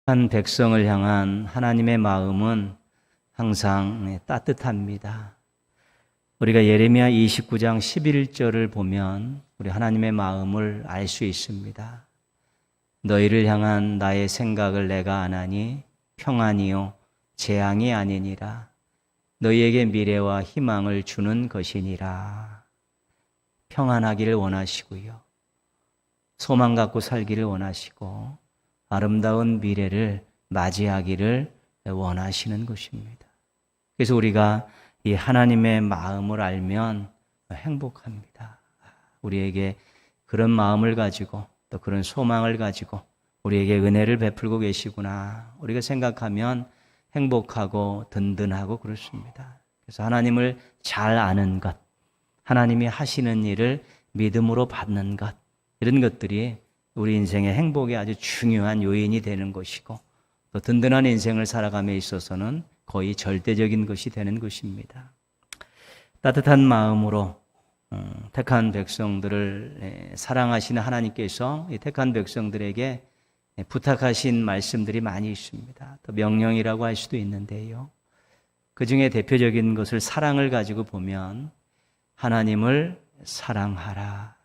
한 백성을 향한 하나님의 마음은 항상 따뜻합니다. 우리가 예레미야 29장 11절을 보면 우리 하나님의 마음을 알 수 있습니다. 너희를 향한 나의 생각을 내가 아나니 평안이요 재앙이 아니니라. 너희에게 미래와 희망을 주는 것이니라. 평안하기를 원하시고요. 소망 갖고 살기를 원하시고 아름다운 미래를 맞이하기를 원하시는 것입니다. 그래서 우리가 이 하나님의 마음을 알면 행복합니다. 우리에게 그런 마음을 가지고 또 그런 소망을 가지고 우리에게 은혜를 베풀고 계시구나. 우리가 생각하면 행복하고 든든하고 그렇습니다. 그래서 하나님을 잘 아는 것, 하나님이 하시는 일을 믿음으로 받는 것, 이런 것들이 우리 인생의 행복에 아주 중요한 요인이 되는 것이고 또 든든한 인생을 살아감에 있어서는 거의 절대적인 것이 되는 것입니다. 따뜻한 마음으로 택한 백성들을 사랑하시는 하나님께서 이 택한 백성들에게 부탁하신 말씀들이 많이 있습니다. 또 명령이라고 할 수도 있는데요. 그 중에 대표적인 것을 사랑을 가지고 보면 하나님을 사랑하라.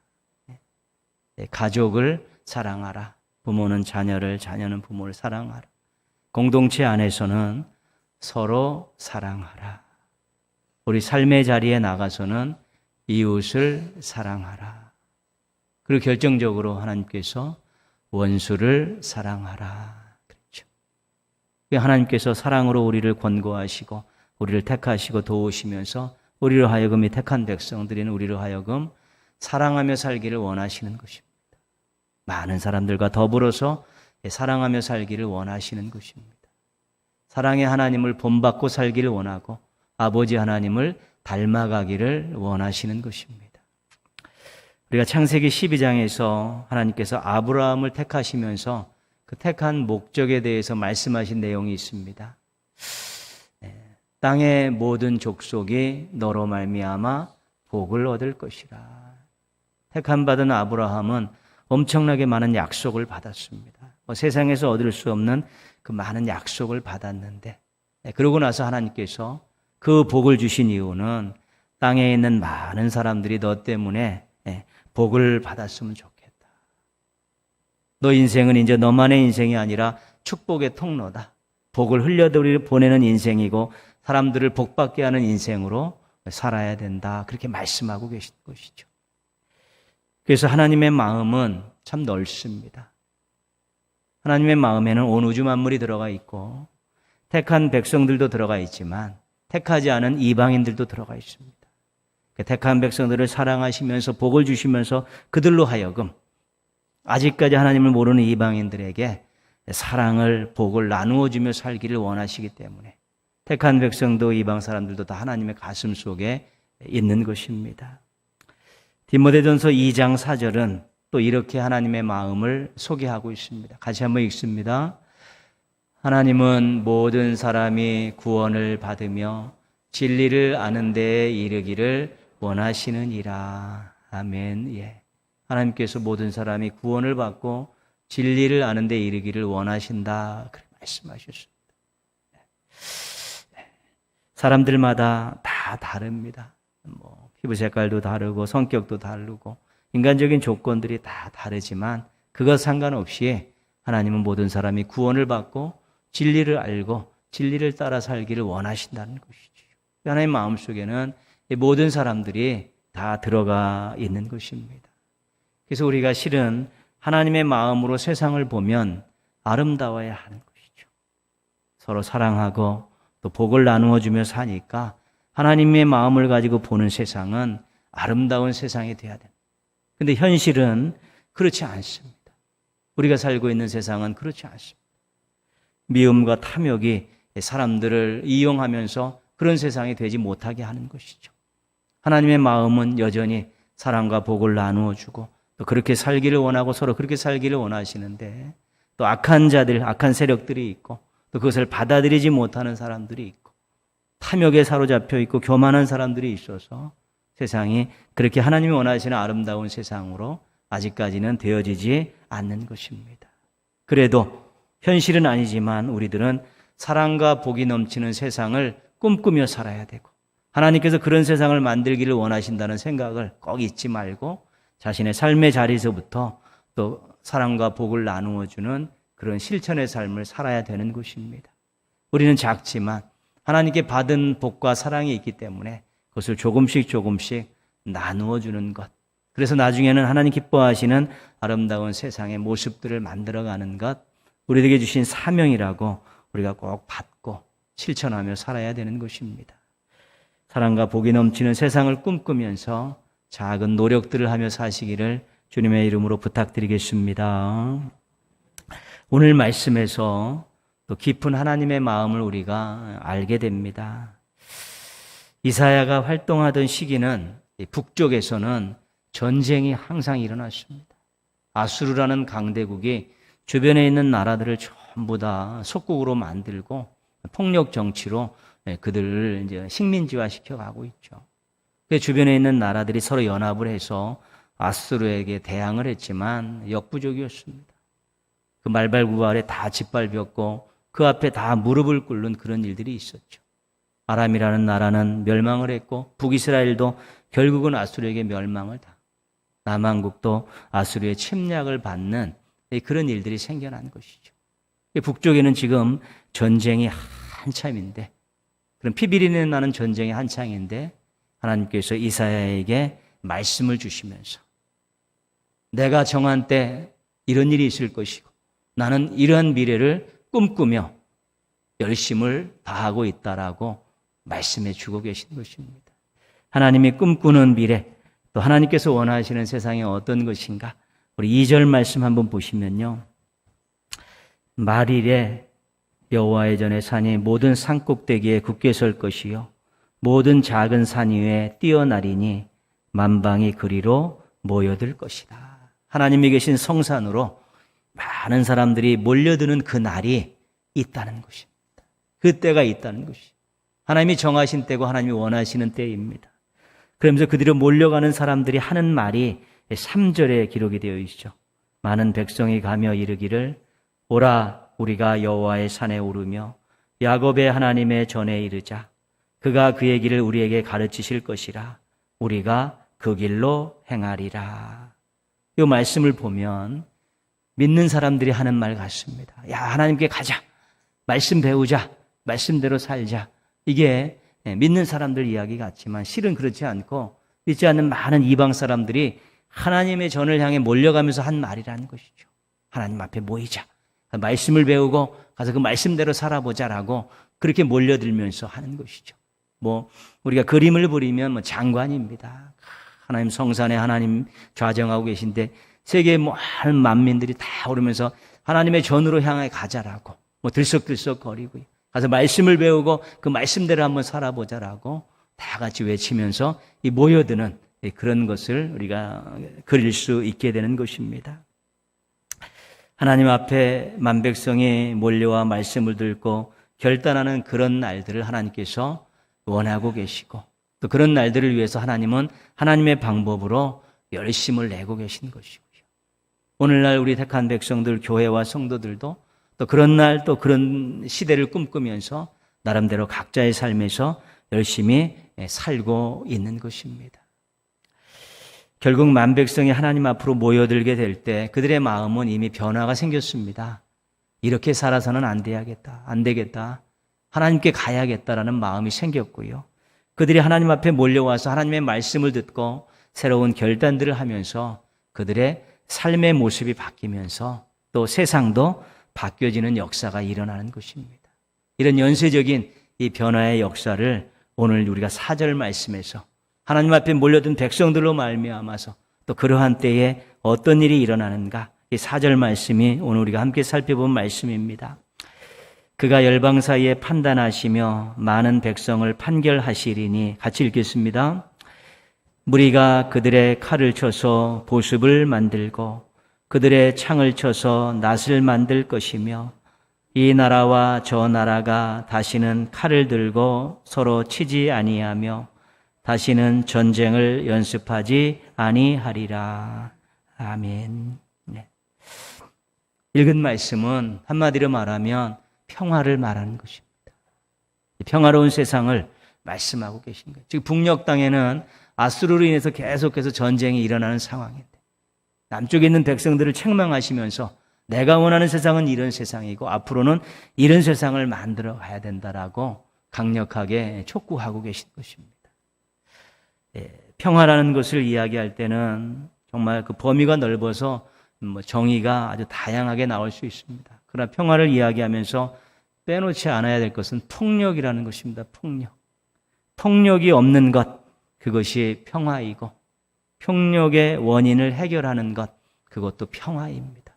가족을 사랑하라. 부모는 자녀를, 자녀는 부모를 사랑하라. 공동체 안에서는 서로 사랑하라. 우리 삶의 자리에 나가서는 이웃을 사랑하라. 그리고 결정적으로 하나님께서 원수를 사랑하라. 그렇죠. 하나님께서 사랑으로 우리를 권고하시고 우리를 택하시고 도우시면서 우리로 하여금 이 택한 백성들인 우리로 하여금 사랑하며 살기를 원하시는 것입니다. 많은 사람들과 더불어서 사랑하며 살기를 원하시는 것입니다. 사랑의 하나님을 본받고 살기를 원하고 아버지 하나님을 닮아가기를 원하시는 것입니다. 우리가 창세기 12장에서 하나님께서 아브라함을 택하시면서 그 택한 목적에 대해서 말씀하신 내용이 있습니다. 땅의 모든 족속이 너로 말미암아 복을 얻을 것이라. 택함 받은 아브라함은 엄청나게 많은 약속을 받았습니다. 세상에서 얻을 수 없는 그 많은 약속을 받았는데 그러고 나서 하나님께서 그 복을 주신 이유는 땅에 있는 많은 사람들이 너 때문에 복을 받았으면 좋겠다. 너 인생은 이제 너만의 인생이 아니라 축복의 통로다. 복을 흘려들이 보내는 인생이고 사람들을 복받게 하는 인생으로 살아야 된다. 그렇게 말씀하고 계신 것이죠. 그래서 하나님의 마음은 참 넓습니다. 하나님의 마음에는 온 우주 만물이 들어가 있고 택한 백성들도 들어가 있지만 택하지 않은 이방인들도 들어가 있습니다. 택한 백성들을 사랑하시면서 복을 주시면서 그들로 하여금 아직까지 하나님을 모르는 이방인들에게 사랑을, 복을 나누어 주며 살기를 원하시기 때문에 택한 백성도 이방 사람들도 다 하나님의 가슴 속에 있는 것입니다. 디모데전서 2장 4절은 또 이렇게 하나님의 마음을 소개하고 있습니다. 같이 한번 읽습니다. 하나님은 모든 사람이 구원을 받으며 진리를 아는 데에 이르기를 원하시느니라. 아멘. 예. 하나님께서 모든 사람이 구원을 받고 진리를 아는 데에 이르기를 원하신다. 그렇게 말씀하셨습니다. 사람들마다 다 다릅니다. 피부 색깔도 다르고 성격도 다르고 인간적인 조건들이 다 다르지만 그것 상관없이 하나님은 모든 사람이 구원을 받고 진리를 알고 진리를 따라 살기를 원하신다는 것이죠. 하나님 마음속에는 모든 사람들이 다 들어가 있는 것입니다. 그래서 우리가 실은 하나님의 마음으로 세상을 보면 아름다워야 하는 것이죠. 서로 사랑하고 또 복을 나누어 주며 사니까 하나님의 마음을 가지고 보는 세상은 아름다운 세상이 돼야 됩니다. 그런데 현실은 그렇지 않습니다. 우리가 살고 있는 세상은 그렇지 않습니다. 미움과 탐욕이 사람들을 이용하면서 그런 세상이 되지 못하게 하는 것이죠. 하나님의 마음은 여전히 사랑과 복을 나누어 주고 또 그렇게 살기를 원하고 서로 그렇게 살기를 원하시는데 또 악한 자들, 악한 세력들이 있고 또 그것을 받아들이지 못하는 사람들이 있고 탐욕에 사로잡혀 있고 교만한 사람들이 있어서 세상이 그렇게 하나님이 원하시는 아름다운 세상으로 아직까지는 되어지지 않는 것입니다. 그래도 현실은 아니지만 우리들은 사랑과 복이 넘치는 세상을 꿈꾸며 살아야 되고, 하나님께서 그런 세상을 만들기를 원하신다는 생각을 꼭 잊지 말고 자신의 삶의 자리에서부터 또 사랑과 복을 나누어 주는 그런 실천의 삶을 살아야 되는 것입니다. 우리는 작지만 하나님께 받은 복과 사랑이 있기 때문에 그것을 조금씩 나누어 주는 것, 그래서 나중에는 하나님 기뻐하시는 아름다운 세상의 모습들을 만들어가는 것, 우리에게 주신 사명이라고 우리가 꼭 받고 실천하며 살아야 되는 것입니다. 사랑과 복이 넘치는 세상을 꿈꾸면서 작은 노력들을 하며 사시기를 주님의 이름으로 부탁드리겠습니다. 오늘 말씀에서 또 깊은 하나님의 마음을 우리가 알게 됩니다. 이사야가 활동하던 시기는 북쪽에서는 전쟁이 항상 일어났습니다. 아수르라는 강대국이 주변에 있는 나라들을 전부 다 속국으로 만들고 폭력 정치로 그들을 이제 식민지화 시켜가고 있죠. 그 주변에 있는 나라들이 서로 연합을 해서 아수르에게 대항을 했지만 역부족이었습니다. 그 말발굽알에 다 짓밟혔고 그 앞에 다 무릎을 꿇는 그런 일들이 있었죠. 아람이라는 나라는 멸망을 했고 북이스라엘도 결국은 아수르에게 멸망을 당하고 남한국도 아수르의 침략을 받는 그런 일들이 생겨난 것이죠. 북쪽에는 지금 전쟁이 한참인데, 그런 피비린내 나는 전쟁이 한창인데 하나님께서 이사야에게 말씀을 주시면서 내가 정한 때 이런 일이 있을 것이고 나는 이러한 미래를 꿈꾸며 열심을 다하고 있다라고 말씀해 주고 계신 것입니다. 하나님이 꿈꾸는 미래, 또 하나님께서 원하시는 세상이 어떤 것인가? 우리 2절 말씀 한번 보시면요. 말일에 여호와의 전에 산이 모든 산꼭대기에 굳게 설 것이요 모든 작은 산 위에 뛰어나리니 만방이 그리로 모여들 것이다. 하나님이 계신 성산으로 많은 사람들이 몰려드는 그 날이 있다는 것입니다. 그 때가 있다는 것이 하나님이 정하신 때고 하나님이 원하시는 때입니다. 그러면서 그들이 몰려가는 사람들이 하는 말이 3절에 기록이 되어 있죠. 많은 백성이 가며 이르기를 오라 우리가 여호와의 산에 오르며 야곱의 하나님의 전에 이르자. 그가 그의 길을 우리에게 가르치실 것이라. 우리가 그 길로 행하리라. 이 말씀을 보면 믿는 사람들이 하는 말 같습니다. 야, 하나님께 가자. 말씀 배우자. 말씀대로 살자. 이게 믿는 사람들 이야기 같지만 실은 그렇지 않고 믿지 않는 많은 이방 사람들이 하나님의 전을 향해 몰려가면서 한 말이라는 것이죠. 하나님 앞에 모이자. 말씀을 배우고 가서 그 말씀대로 살아보자라고 그렇게 몰려들면서 하는 것이죠. 우리가 그림을 그리면 장관입니다. 하나님 성산에 하나님 좌정하고 계신데 세계의 많은 만민들이 다 오르면서 하나님의 전으로 향해 가자라고 들썩들썩 거리고 가서 말씀을 배우고 그 말씀대로 한번 살아보자라고 다 같이 외치면서 이 모여드는 그런 것을 우리가 그릴 수 있게 되는 것입니다. 하나님 앞에 만백성이 몰려와 말씀을 듣고 결단하는 그런 날들을 하나님께서 원하고 계시고 또 그런 날들을 위해서 하나님은 하나님의 방법으로 열심을 내고 계신 것이고요. 오늘날 우리 택한 백성들, 교회와 성도들도 또 그런 날 또 그런 시대를 꿈꾸면서 나름대로 각자의 삶에서 열심히 살고 있는 것입니다. 결국 만백성이 하나님 앞으로 모여들게 될 때 그들의 마음은 이미 변화가 생겼습니다. 이렇게 살아서는 안 되겠다. 하나님께 가야겠다라는 마음이 생겼고요. 그들이 하나님 앞에 몰려와서 하나님의 말씀을 듣고 새로운 결단들을 하면서 그들의 삶의 모습이 바뀌면서 또 세상도 바뀌어지는 역사가 일어나는 것입니다. 이런 연쇄적인 이 변화의 역사를 오늘 우리가 4절 말씀에서 하나님 앞에 몰려든 백성들로 말미암아서 또 그러한 때에 어떤 일이 일어나는가, 이 4절 말씀이 오늘 우리가 함께 살펴본 말씀입니다. 그가 열방 사이에 판단하시며 많은 백성을 판결하시리니, 같이 읽겠습니다. 무리가 그들의 칼을 쳐서 보습을 만들고 그들의 창을 쳐서 낫을 만들 것이며 이 나라와 저 나라가 다시는 칼을 들고 서로 치지 아니하며 다시는 전쟁을 연습하지 아니하리라. 아멘. 네. 읽은 말씀은 한마디로 말하면 평화를 말하는 것입니다. 평화로운 세상을 말씀하고 계신 거예요. 즉 북녘 땅에는 아수르로 인해서 계속해서 전쟁이 일어나는 상황인데 남쪽에 있는 백성들을 책망하시면서 내가 원하는 세상은 이런 세상이고 앞으로는 이런 세상을 만들어 가야 된다라고 강력하게 촉구하고 계신 것입니다. 평화라는 것을 이야기할 때는 정말 그 범위가 넓어서 정의가 아주 다양하게 나올 수 있습니다. 그러나 평화를 이야기하면서 빼놓지 않아야 될 것은 폭력이라는 것입니다. 폭력. 폭력이 없는 것, 그것이 평화이고 폭력의 원인을 해결하는 것, 그것도 평화입니다.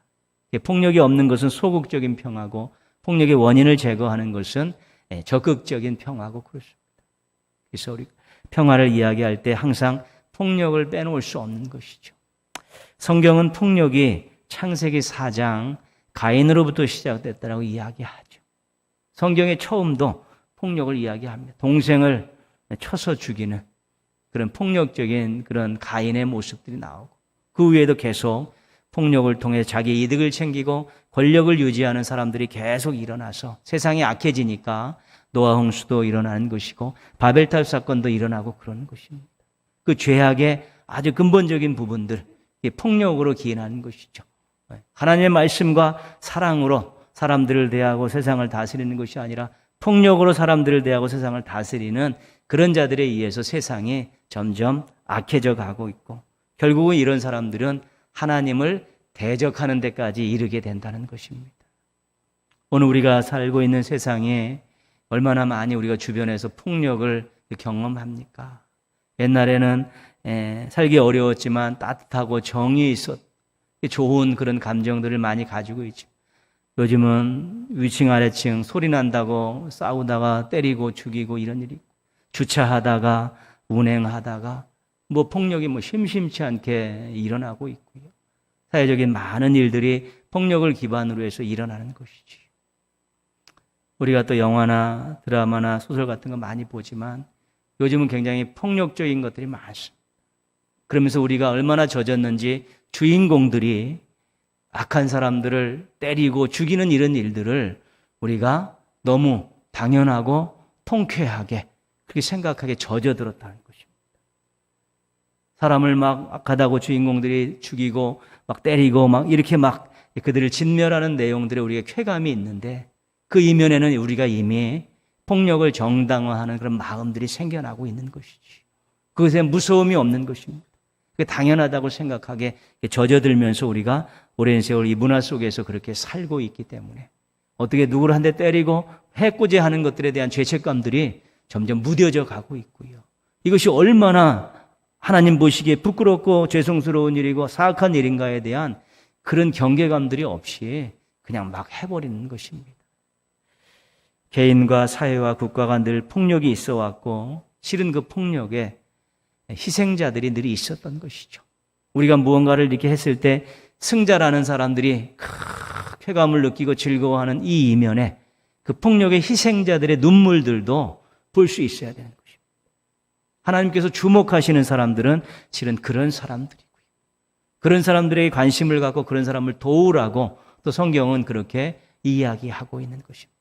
폭력이 없는 것은 소극적인 평화고 폭력의 원인을 제거하는 것은 적극적인 평화고 그렇습니다. 그래서 우리 평화를 이야기할 때 항상 폭력을 빼놓을 수 없는 것이죠. 성경은 폭력이 창세기 4장 가인으로부터 시작됐다라고 이야기하죠. 성경의 처음도 폭력을 이야기합니다. 동생을 쳐서 죽이는 그런 폭력적인 그런 가인의 모습들이 나오고 그 외에도 계속 폭력을 통해 자기 이득을 챙기고 권력을 유지하는 사람들이 계속 일어나서 세상이 악해지니까 노아 홍수도 일어나는 것이고 바벨탑 사건도 일어나고 그러는 것입니다. 그 죄악의 아주 근본적인 부분들, 폭력으로 기인하는 것이죠. 하나님의 말씀과 사랑으로 사람들을 대하고 세상을 다스리는 것이 아니라 폭력으로 사람들을 대하고 세상을 다스리는 그런 자들에 의해서 세상이 점점 악해져 가고 있고 결국은 이런 사람들은 하나님을 대적하는 데까지 이르게 된다는 것입니다. 오늘 우리가 살고 있는 세상에 얼마나 많이 우리가 주변에서 폭력을 경험합니까? 옛날에는 살기 어려웠지만 따뜻하고 정이 있었 좋은 그런 감정들을 많이 가지고 있죠. 요즘은 위층 아래층 소리 난다고 싸우다가 때리고 죽이고 이런 일이 있고 주차하다가 운행하다가 폭력이 심심치 않게 일어나고 있고요. 사회적인 많은 일들이 폭력을 기반으로 해서 일어나는 것이지. 우리가 또 영화나 드라마나 소설 같은 거 많이 보지만 요즘은 굉장히 폭력적인 것들이 많습니다. 그러면서 우리가 얼마나 젖었는지 주인공들이 악한 사람들을 때리고 죽이는 이런 일들을 우리가 너무 당연하고 통쾌하게 그렇게 생각하게 젖어들었다는 것입니다. 사람을 막 악하다고 주인공들이 죽이고 막 때리고 막 이렇게 막 그들을 진멸하는 내용들에 우리가 쾌감이 있는데 그 이면에는 우리가 이미 폭력을 정당화하는 그런 마음들이 생겨나고 있는 것이지. 그것에 무서움이 없는 것입니다. 그게 당연하다고 생각하게 젖어들면서 우리가 오랜 세월 이 문화 속에서 그렇게 살고 있기 때문에 어떻게 누구를 한 대 때리고 해코지하는 것들에 대한 죄책감들이 점점 무뎌져 가고 있고요. 이것이 얼마나 하나님 보시기에 부끄럽고 죄송스러운 일이고 사악한 일인가에 대한 그런 경계감들이 없이 그냥 막 해버리는 것입니다. 개인과 사회와 국가가 늘 폭력이 있어 왔고 실은 그 폭력에 희생자들이 늘 있었던 것이죠. 우리가 무언가를 이렇게 했을 때 승자라는 사람들이 쾌감을 느끼고 즐거워하는 이 이면에 그 폭력의 희생자들의 눈물들도 볼 수 있어야 되는 것입니다. 하나님께서 주목하시는 사람들은 실은 그런 사람들이고요. 그런 사람들에게 관심을 갖고 그런 사람을 도우라고 또 성경은 그렇게 이야기하고 있는 것입니다.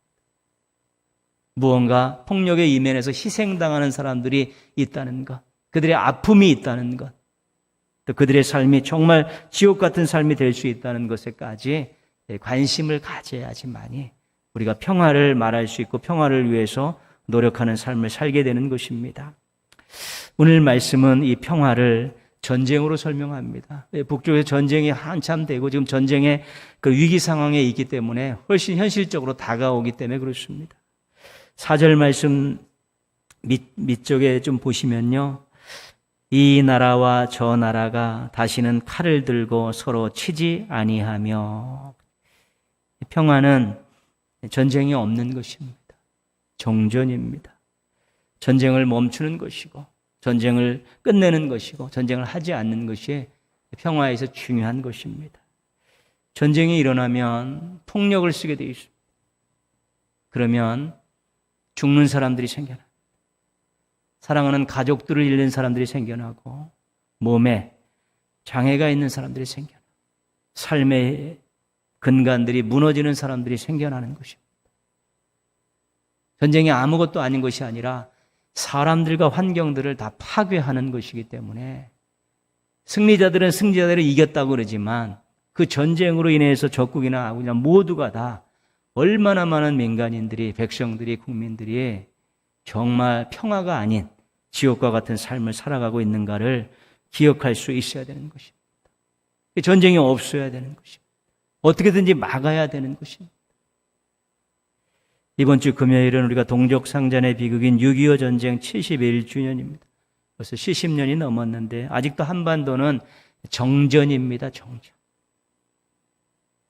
무언가 폭력의 이면에서 희생당하는 사람들이 있다는 것, 그들의 아픔이 있다는 것, 또 그들의 삶이 정말 지옥 같은 삶이 될 수 있다는 것에까지 관심을 가져야지만이 우리가 평화를 말할 수 있고 평화를 위해서 노력하는 삶을 살게 되는 것입니다. 오늘 말씀은 이 평화를 전쟁으로 설명합니다. 북쪽에 전쟁이 한참 되고 지금 전쟁의 그 위기 상황에 있기 때문에 훨씬 현실적으로 다가오기 때문에 그렇습니다. 4절 말씀 밑쪽에 좀 보시면요. 이 나라와 저 나라가 다시는 칼을 들고 서로 치지 아니하며 평화는 전쟁이 없는 것입니다. 정전입니다. 전쟁을 멈추는 것이고 전쟁을 끝내는 것이고 전쟁을 하지 않는 것이 평화에서 중요한 것입니다. 전쟁이 일어나면 폭력을 쓰게 되어 있습니다. 그러면 죽는 사람들이 생겨나. 사랑하는 가족들을 잃는 사람들이 생겨나고 몸에 장애가 있는 사람들이 생겨나. 삶의 근간들이 무너지는 사람들이 생겨나는 것입니다. 전쟁이 아무것도 아닌 것이 아니라 사람들과 환경들을 다 파괴하는 것이기 때문에 승리자들은 승리자들을 이겼다고 그러지만 그 전쟁으로 인해서 적국이나 아군이나 모두가 다 얼마나 많은 민간인들이, 백성들이, 국민들이 정말 평화가 아닌 지옥과 같은 삶을 살아가고 있는가를 기억할 수 있어야 되는 것입니다. 전쟁이 없어야 되는 것입니다. 어떻게든지 막아야 되는 것입니다. 이번 주 금요일은 우리가 동족상잔의 비극인 6.25 전쟁 71주년입니다. 벌써 70년이 넘었는데 아직도 한반도는 정전입니다. 정전.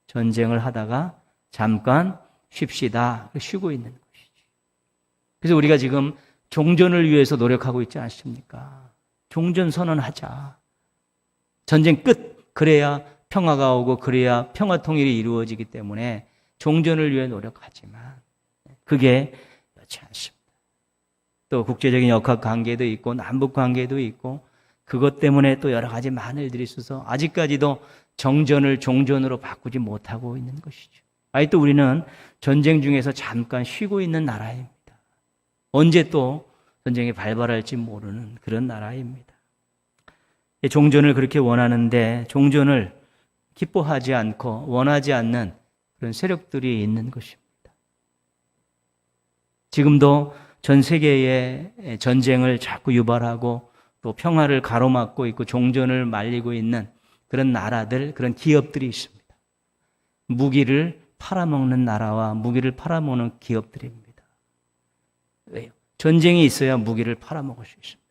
전쟁을 하다가 잠깐 쉽시다. 쉬고 있는 것이죠. 그래서 우리가 지금 종전을 위해서 노력하고 있지 않습니까? 종전 선언하자. 전쟁 끝. 그래야 평화가 오고 그래야 평화 통일이 이루어지기 때문에 종전을 위해 노력하지만 그게 그렇지 않습니다. 또 국제적인 역학 관계도 있고 남북 관계도 있고 그것 때문에 또 여러 가지 많은 일들이 있어서 아직까지도 정전을 종전으로 바꾸지 못하고 있는 것이죠. 아직도 우리는 전쟁 중에서 잠깐 쉬고 있는 나라입니다. 언제 또 전쟁이 발발할지 모르는 그런 나라입니다. 종전을 그렇게 원하는데 종전을 기뻐하지 않고 원하지 않는 그런 세력들이 있는 것입니다. 지금도 전 세계의 전쟁을 자꾸 유발하고 또 평화를 가로막고 있고 종전을 말리고 있는 그런 나라들, 그런 기업들이 있습니다. 무기를 팔아먹는 나라와 무기를 팔아먹는 기업들입니다. 왜요? 전쟁이 있어야 무기를 팔아먹을 수 있습니다.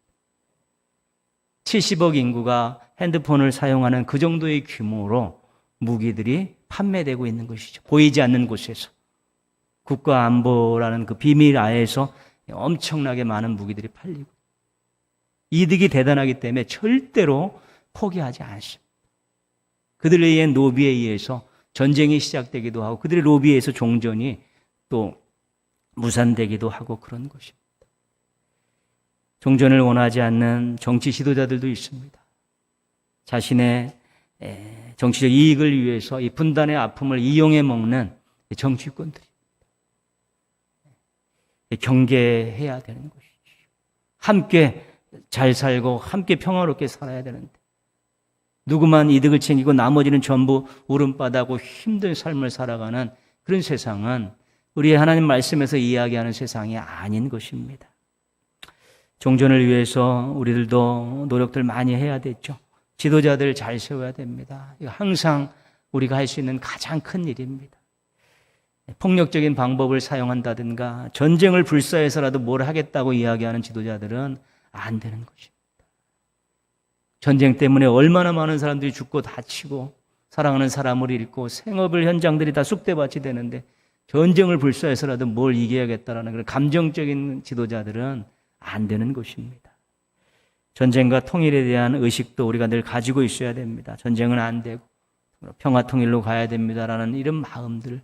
70억 인구가 핸드폰을 사용하는 그 정도의 규모로 무기들이 판매되고 있는 것이죠. 보이지 않는 곳에서. 국가안보라는 그 비밀 아래에서 엄청나게 많은 무기들이 팔리고 이득이 대단하기 때문에 절대로 포기하지 않습니다. 그들에 의한 로비에 의해서 전쟁이 시작되기도 하고 그들의 로비에 의해서 종전이 또 무산되기도 하고 그런 것입니다. 종전을 원하지 않는 정치 지도자들도 있습니다. 자신의 정치적 이익을 위해서 이 분단의 아픔을 이용해 먹는 정치권들입니다. 경계해야 되는 것이죠. 함께 잘 살고 함께 평화롭게 살아야 되는데 누구만 이득을 챙기고 나머지는 전부 울음바다고 힘든 삶을 살아가는 그런 세상은 우리의 하나님 말씀에서 이야기하는 세상이 아닌 것입니다. 종전을 위해서 우리들도 노력들 많이 해야 되죠. 지도자들 잘 세워야 됩니다. 이거 항상 우리가 할 수 있는 가장 큰 일입니다. 폭력적인 방법을 사용한다든가 전쟁을 불사해서라도 뭘 하겠다고 이야기하는 지도자들은 안 되는 것입니다. 전쟁 때문에 얼마나 많은 사람들이 죽고 다치고 사랑하는 사람을 잃고 생업을 현장들이 다 쑥대밭이 되는데 전쟁을 불사해서라도 뭘 이겨야겠다라는 그런 감정적인 지도자들은 안 되는 것입니다. 전쟁과 통일에 대한 의식도 우리가 늘 가지고 있어야 됩니다. 전쟁은 안 되고 평화 통일로 가야 됩니다라는 이런 마음들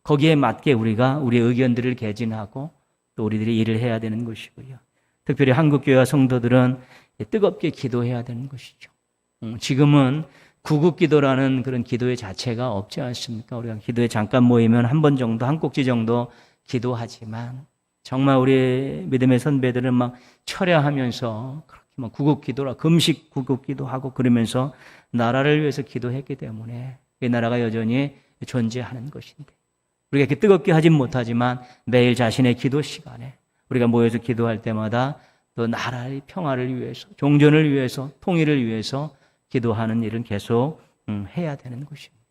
거기에 맞게 우리가 우리의 의견들을 개진하고 또 우리들이 일을 해야 되는 것이고요. 특별히 한국교회와 성도들은 뜨겁게 기도해야 되는 것이죠. 지금은 구국기도라는 그런 기도의 자체가 없지 않습니까? 우리가 기도에 잠깐 모이면 한 번 정도, 한 꼭지 정도 기도하지만 정말 우리 믿음의 선배들은 막 철야하면서 그렇게 막 구국기도라 금식 구국기도하고 그러면서 나라를 위해서 기도했기 때문에 이 나라가 여전히 존재하는 것인데 우리가 이렇게 뜨겁게 하진 못하지만 매일 자신의 기도 시간에 우리가 모여서 기도할 때마다 또 나라의 평화를 위해서 종전을 위해서 통일을 위해서 기도하는 일은 계속 해야 되는 것입니다.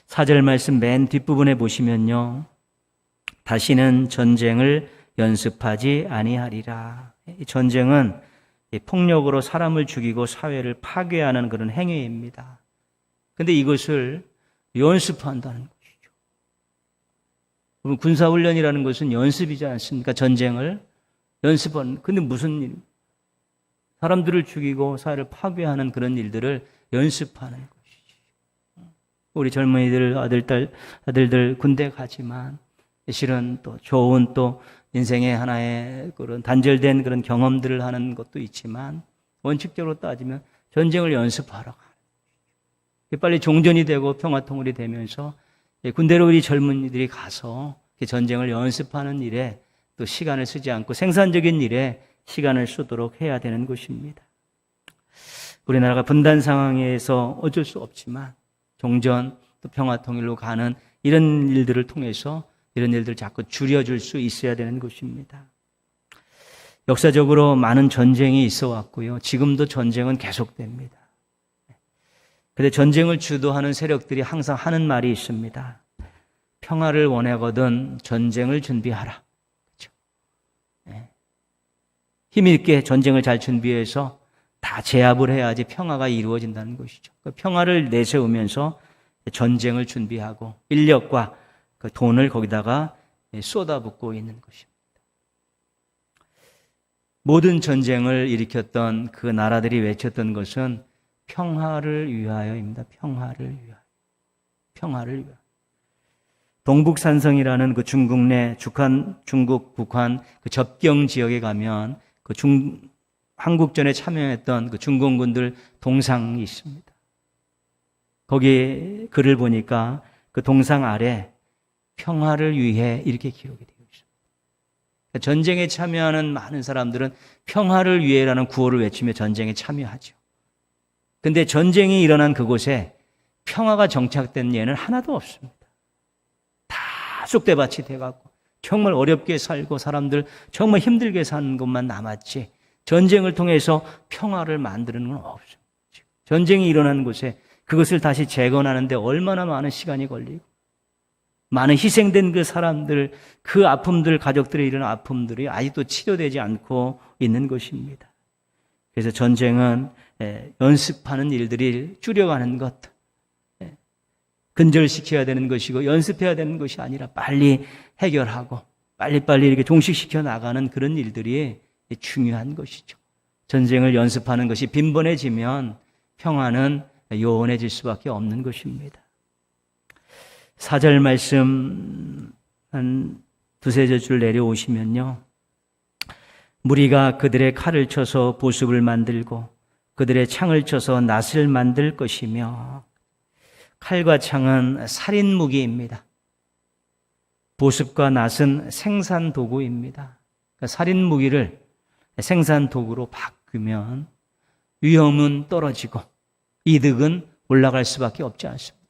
4절 말씀 맨 뒷부분에 보시면요. 다시는 전쟁을 연습하지 아니하리라. 이 전쟁은 폭력으로 사람을 죽이고 사회를 파괴하는 그런 행위입니다. 그런데 이것을 연습한다는 것이죠. 그럼 군사훈련이라는 것은 연습이지 않습니까? 전쟁을 연습하는. 근데 무슨 일? 사람들을 죽이고 사회를 파괴하는 그런 일들을 연습하는 것이죠. 우리 젊은이들, 아들들 군대 가지만 실은 또 좋은 또 인생의 하나의 그런 단절된 그런 경험들을 하는 것도 있지만 원칙적으로 따지면 전쟁을 연습하러 가는 빨리 종전이 되고 평화통일이 되면서 군대로 우리 젊은이들이 가서 전쟁을 연습하는 일에 또 시간을 쓰지 않고 생산적인 일에 시간을 쓰도록 해야 되는 것입니다. 우리나라가 분단 상황에서 어쩔 수 없지만 종전 또 평화통일로 가는 이런 일들을 통해서 이런 일들을 자꾸 줄여줄 수 있어야 되는 것입니다. 역사적으로 많은 전쟁이 있어 왔고요. 지금도 전쟁은 계속됩니다. 그런데 전쟁을 주도하는 세력들이 항상 하는 말이 있습니다. 평화를 원하거든 전쟁을 준비하라. 그렇죠? 힘있게 전쟁을 잘 준비해서 다 제압을 해야지 평화가 이루어진다는 것이죠. 그 평화를 내세우면서 전쟁을 준비하고 인력과 그 돈을 거기다가 쏟아붓고 있는 것입니다. 모든 전쟁을 일으켰던 그 나라들이 외쳤던 것은 평화를 위하여입니다. 평화를 위하여. 평화를 위하여. 동북산성이라는 그 중국 내 중국, 북한 그 접경 지역에 가면 그 한국전에 참여했던 그 중공군들 동상이 있습니다. 거기 글을 보니까 그 동상 아래 평화를 위해 이렇게 기록이 되어 있습니다. 전쟁에 참여하는 많은 사람들은 평화를 위해라는 구호를 외치며 전쟁에 참여하죠. 근데 전쟁이 일어난 그곳에 평화가 정착된 예는 하나도 없습니다. 다 쑥대밭이 돼갖고 정말 어렵게 살고 사람들 정말 힘들게 사는 것만 남았지 전쟁을 통해서 평화를 만드는 건 없습니다. 전쟁이 일어난 곳에 그것을 다시 재건하는데 얼마나 많은 시간이 걸리고 많은 희생된 그 사람들, 그 아픔들, 가족들의 이런 아픔들이 아직도 치료되지 않고 있는 것입니다. 그래서 전쟁은 연습하는 일들이 줄여가는 것, 근절시켜야 되는 것이고 연습해야 되는 것이 아니라 빨리 해결하고 빨리빨리 이렇게 종식시켜 나가는 그런 일들이 중요한 것이죠. 전쟁을 연습하는 것이 빈번해지면 평화는 요원해질 수밖에 없는 것입니다. 4절 말씀 한 두세 줄 내려오시면요. 무리가 그들의 칼을 쳐서 보습을 만들고 그들의 창을 쳐서 낫을 만들 것이며 칼과 창은 살인무기입니다. 보습과 낫은 생산도구입니다. 그러니까 살인무기를 생산도구로 바꾸면 위험은 떨어지고 이득은 올라갈 수밖에 없지 않습니까?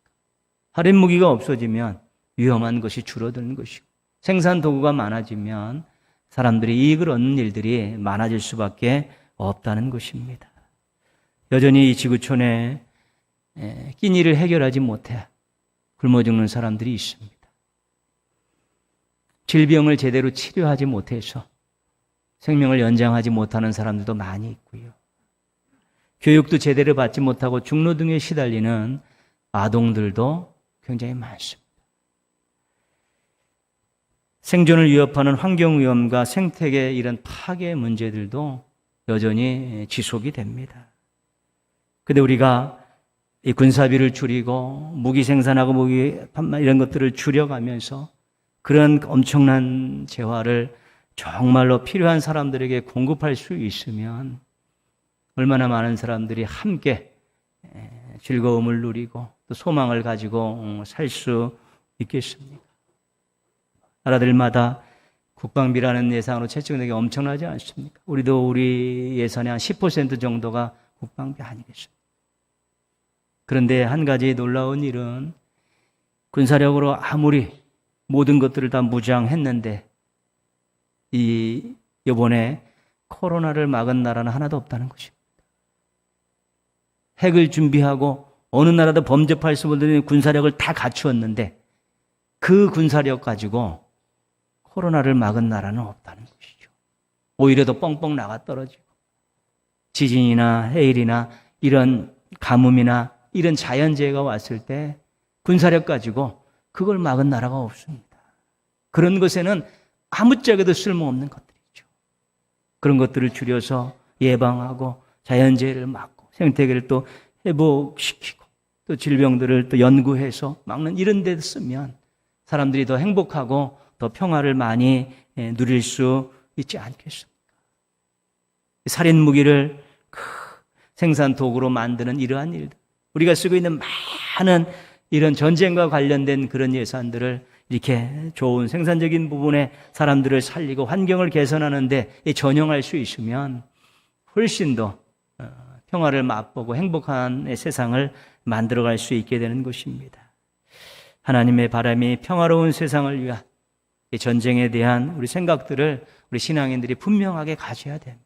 살인무기가 없어지면 위험한 것이 줄어드는 것이고 생산도구가 많아지면 사람들이 이익을 얻는 일들이 많아질 수밖에 없다는 것입니다. 여전히 이 지구촌에 끼니를 해결하지 못해 굶어 죽는 사람들이 있습니다. 질병을 제대로 치료하지 못해서 생명을 연장하지 못하는 사람들도 많이 있고요. 교육도 제대로 받지 못하고 중노동에 시달리는 아동들도 굉장히 많습니다. 생존을 위협하는 환경오염과 생태계 이런 파괴 문제들도 여전히 지속이 됩니다. 근데 우리가 이 군사비를 줄이고 무기 생산하고 무기 판매 이런 것들을 줄여가면서 그런 엄청난 재화를 정말로 필요한 사람들에게 공급할 수 있으면 얼마나 많은 사람들이 함께 즐거움을 누리고 또 소망을 가지고 살 수 있겠습니까? 나라들마다 국방비라는 예산으로 채찍내기 엄청나지 않습니까? 우리도 우리 예산의 한 10% 정도가 국방비 아니겠습니까? 그런데 한 가지 놀라운 일은 군사력으로 아무리 모든 것들을 다 무장했는데 이번에 코로나를 막은 나라는 하나도 없다는 것입니다. 핵을 준비하고 어느 나라도 범접할 수 없는 군사력을 다 갖추었는데 그 군사력 가지고 코로나를 막은 나라는 없다는 것이죠. 오히려 더 뻥뻥 나가 떨어지고 지진이나 해일이나 이런 가뭄이나 이런 자연재해가 왔을 때 군사력 가지고 그걸 막은 나라가 없습니다. 그런 것에는 아무짝에도 쓸모없는 것들이죠. 그런 것들을 줄여서 예방하고 자연재해를 막고 생태계를 또 회복시키고 또 질병들을 또 연구해서 막는 이런 데 쓰면 사람들이 더 행복하고 더 평화를 많이 누릴 수 있지 않겠습니까? 살인 무기를 생산 도구로 만드는 이러한 일들, 우리가 쓰고 있는 많은 이런 전쟁과 관련된 그런 예산들을 이렇게 좋은 생산적인 부분에 사람들을 살리고 환경을 개선하는데 전용할 수 있으면 훨씬 더 평화를 맛보고 행복한 세상을 만들어갈 수 있게 되는 것입니다. 하나님의 바람이 평화로운 세상을 위한 전쟁에 대한 우리 생각들을 우리 신앙인들이 분명하게 가져야 됩니다.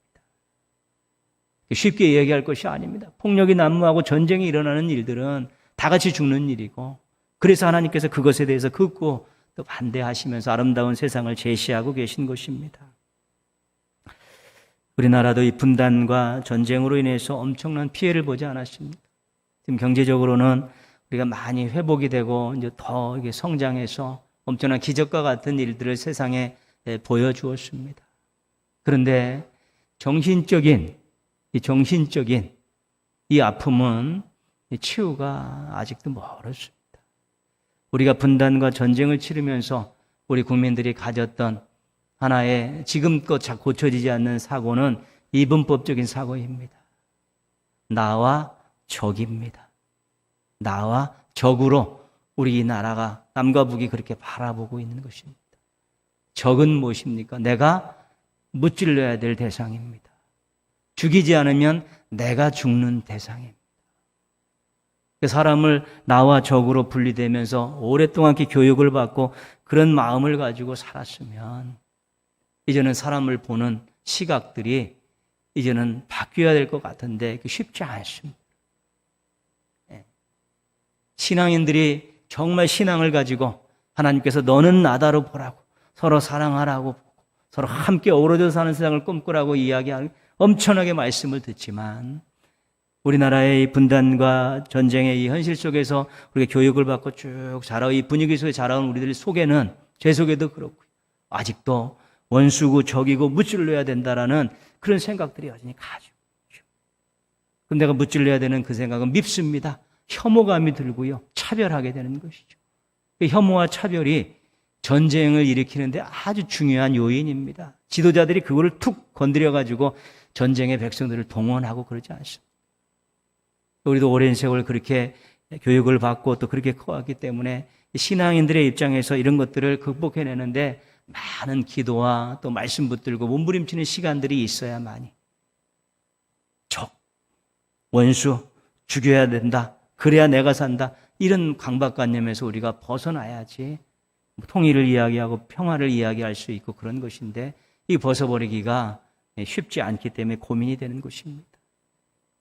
쉽게 이야기할 것이 아닙니다. 폭력이 난무하고 전쟁이 일어나는 일들은 다 같이 죽는 일이고, 그래서 하나님께서 그것에 대해서 긋고 또 반대하시면서 아름다운 세상을 제시하고 계신 것입니다. 우리나라도 이 분단과 전쟁으로 인해서 엄청난 피해를 보지 않았습니까? 지금 경제적으로는 우리가 많이 회복이 되고 이제 더 이게 성장해서 엄청난 기적과 같은 일들을 세상에 보여주었습니다. 그런데 정신적인 이 아픔은 치유가 아직도 멀었습니다. 우리가 분단과 전쟁을 치르면서 우리 국민들이 가졌던 하나의 지금껏 잘 고쳐지지 않는 사고는 이분법적인 사고입니다. 나와 적입니다. 나와 적으로 우리 이 나라가 남과 북이 그렇게 바라보고 있는 것입니다. 적은 무엇입니까? 내가 무찔러야 될 대상입니다. 죽이지 않으면 내가 죽는 대상입니다. 사람을 나와 적으로 분리되면서 오랫동안 교육을 받고 그런 마음을 가지고 살았으면 이제는 사람을 보는 시각들이 이제는 바뀌어야 될 것 같은데 쉽지 않습니다. 신앙인들이 정말 신앙을 가지고 하나님께서 너는 나다로 보라고, 서로 사랑하라고, 서로 함께 어우러져 사는 세상을 꿈꾸라고 이야기하는 엄청나게 말씀을 듣지만 우리나라의 분단과 전쟁의 이 현실 속에서 우리가 교육을 받고 쭉 자라고 이 분위기 속에 자라온 우리들 속에는, 제 속에도 그렇고 아직도 원수고 적이고 무찔러야 된다라는 그런 생각들이 여전히 가지고 있죠. 그럼 내가 무찔러야 되는 그 생각은 밉습니다. 혐오감이 들고요. 차별하게 되는 것이죠. 그 혐오와 차별이 전쟁을 일으키는데 아주 중요한 요인입니다. 지도자들이 그거를 툭 건드려가지고 전쟁의 백성들을 동원하고 그러지 않습니다. 우리도 오랜 세월 그렇게 교육을 받고 또 그렇게 커왔기 때문에 신앙인들의 입장에서 이런 것들을 극복해내는데 많은 기도와 또 말씀 붙들고 몸부림치는 시간들이 있어야만이 적, 원수, 죽여야 된다. 그래야 내가 산다. 이런 강박관념에서 우리가 벗어나야지 통일을 이야기하고 평화를 이야기할 수 있고 그런 것인데 이 벗어버리기가 쉽지 않기 때문에 고민이 되는 것입니다.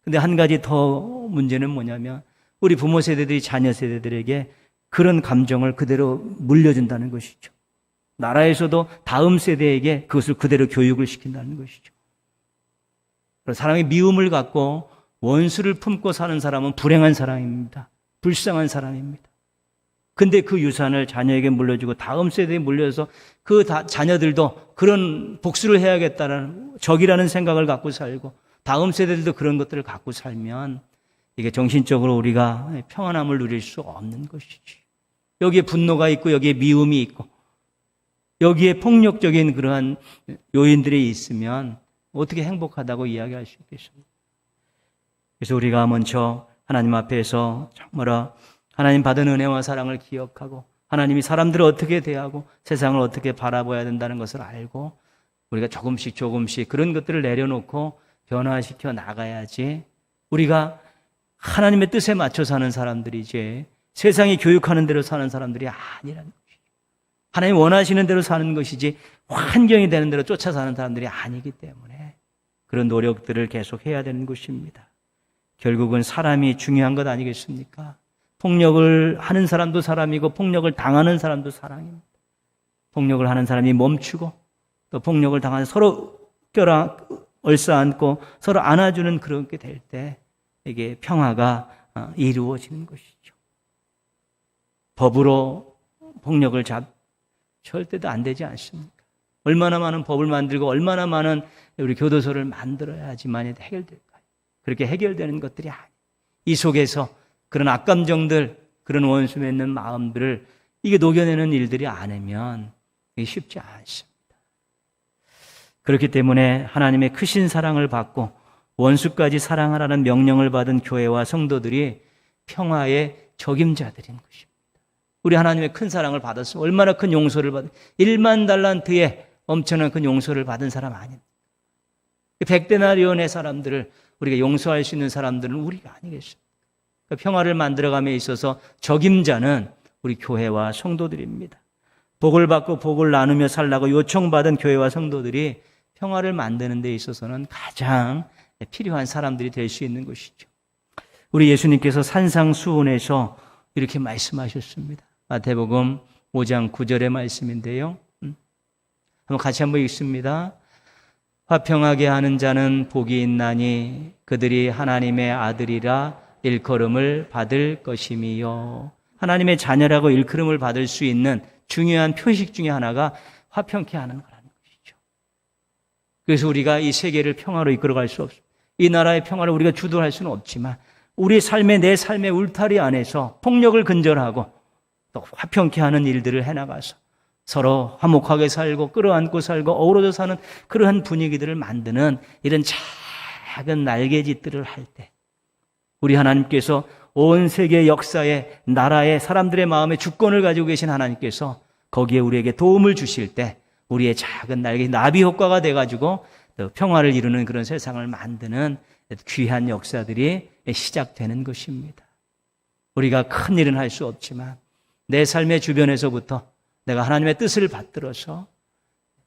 근데 한 가지 더 문제는 뭐냐면 우리 부모 세대들이 자녀 세대들에게 그런 감정을 그대로 물려준다는 것이죠. 나라에서도 다음 세대에게 그것을 그대로 교육을 시킨다는 것이죠. 사람이 미움을 갖고 원수를 품고 사는 사람은 불행한 사람입니다. 불쌍한 사람입니다. 근데 그 유산을 자녀에게 물려주고 다음 세대에 물려서 그 자녀들도 그런 복수를 해야겠다는 적이라는 생각을 갖고 살고 다음 세대들도 그런 것들을 갖고 살면 이게 정신적으로 우리가 평안함을 누릴 수 없는 것이지. 여기에 분노가 있고 여기에 미움이 있고 여기에 폭력적인 그러한 요인들이 있으면 어떻게 행복하다고 이야기할 수 있겠습니까? 그래서 우리가 먼저 하나님 앞에서 정말 하나님 받은 은혜와 사랑을 기억하고 하나님이 사람들을 어떻게 대하고 세상을 어떻게 바라봐야 된다는 것을 알고 우리가 조금씩 그런 것들을 내려놓고 변화시켜 나가야지 우리가 하나님의 뜻에 맞춰 사는 사람들이지 세상이 교육하는 대로 사는 사람들이 아니라는 것이죠. 하나님 원하시는 대로 사는 것이지 환경이 되는 대로 쫓아 사는 사람들이 아니기 때문에 그런 노력들을 계속 해야 되는 것입니다. 결국은 사람이 중요한 것 아니겠습니까? 폭력을 하는 사람도 사람이고 폭력을 당하는 사람도 사람입니다. 폭력을 하는 사람이 멈추고 또 폭력을 당하는 서로 얼싸안고 서로 안아주는 그렇게 될 때 이게 평화가 이루어지는 것이죠. 법으로 폭력을 절대도 안 되지 않습니까? 얼마나 많은 법을 만들고 얼마나 많은 우리 교도소를 만들어야지만 해결될까요? 그렇게 해결되는 것들이 아니에요. 이 속에서 그런 악감정들, 그런 원수 맺는 마음들을 이게 녹여내는 일들이 아니면 이게 쉽지 않습니다. 그렇기 때문에 하나님의 크신 사랑을 받고 원수까지 사랑하라는 명령을 받은 교회와 성도들이 평화의 적임자들인 것입니다. 우리 하나님의 큰 사랑을 받았으면 얼마나 큰 용서를 받은 1만 달란트의 엄청난 큰 용서를 받은 사람 아닙니까? 100데나리온의 사람들을 우리가 용서할 수 있는 사람들은 우리가 아니겠습니까? 평화를 만들어감에 있어서 적임자는 우리 교회와 성도들입니다. 복을 받고 복을 나누며 살라고 요청받은 교회와 성도들이 평화를 만드는 데 있어서는 가장 필요한 사람들이 될 수 있는 것이죠. 우리 예수님께서 산상수훈에서 이렇게 말씀하셨습니다. 마태복음 5장 9절의 말씀인데요. 한번 같이 한번 읽습니다. 화평하게 하는 자는 복이 있나니 그들이 하나님의 아들이라 일컬음을 받을 것임이요. 하나님의 자녀라고 일컬음을 받을 수 있는 중요한 표식 중에 하나가 화평케 하는 거라는 것이죠. 그래서 우리가 이 세계를 평화로 이끌어갈 수 없습니다. 이 나라의 평화를 우리가 주도할 수는 없지만 우리 삶의 내 삶의 울타리 안에서 폭력을 근절하고 또 화평케 하는 일들을 해나가서 서로 화목하게 살고 끌어안고 살고 어우러져 사는 그러한 분위기들을 만드는 이런 작은 날개짓들을 할 때 우리 하나님께서 온 세계 역사에 나라의 사람들의 마음에 주권을 가지고 계신 하나님께서 거기에 우리에게 도움을 주실 때 우리의 작은 날개 나비 효과가 돼가지고 평화를 이루는 그런 세상을 만드는 귀한 역사들이 시작되는 것입니다. 우리가 큰 일은 할 수 없지만 내 삶의 주변에서부터 내가 하나님의 뜻을 받들어서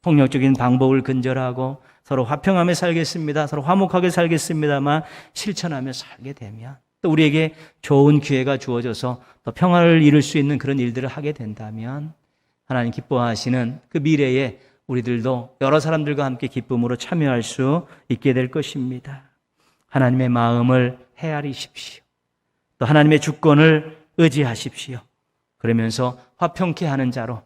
폭력적인 방법을 근절하고 서로 화평하며 살겠습니다. 서로 화목하게 살겠습니다만 실천하며 살게 되면 또 우리에게 좋은 기회가 주어져서 또 평화를 이룰 수 있는 그런 일들을 하게 된다면 하나님 기뻐하시는 그 미래에 우리들도 여러 사람들과 함께 기쁨으로 참여할 수 있게 될 것입니다. 하나님의 마음을 헤아리십시오. 또 하나님의 주권을 의지하십시오. 그러면서 화평케 하는 자로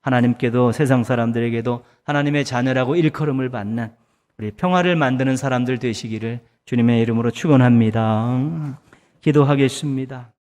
하나님께도 세상 사람들에게도 하나님의 자녀라고 일컬음을 받는 우리 평화를 만드는 사람들 되시기를 주님의 이름으로 축원합니다. 기도하겠습니다.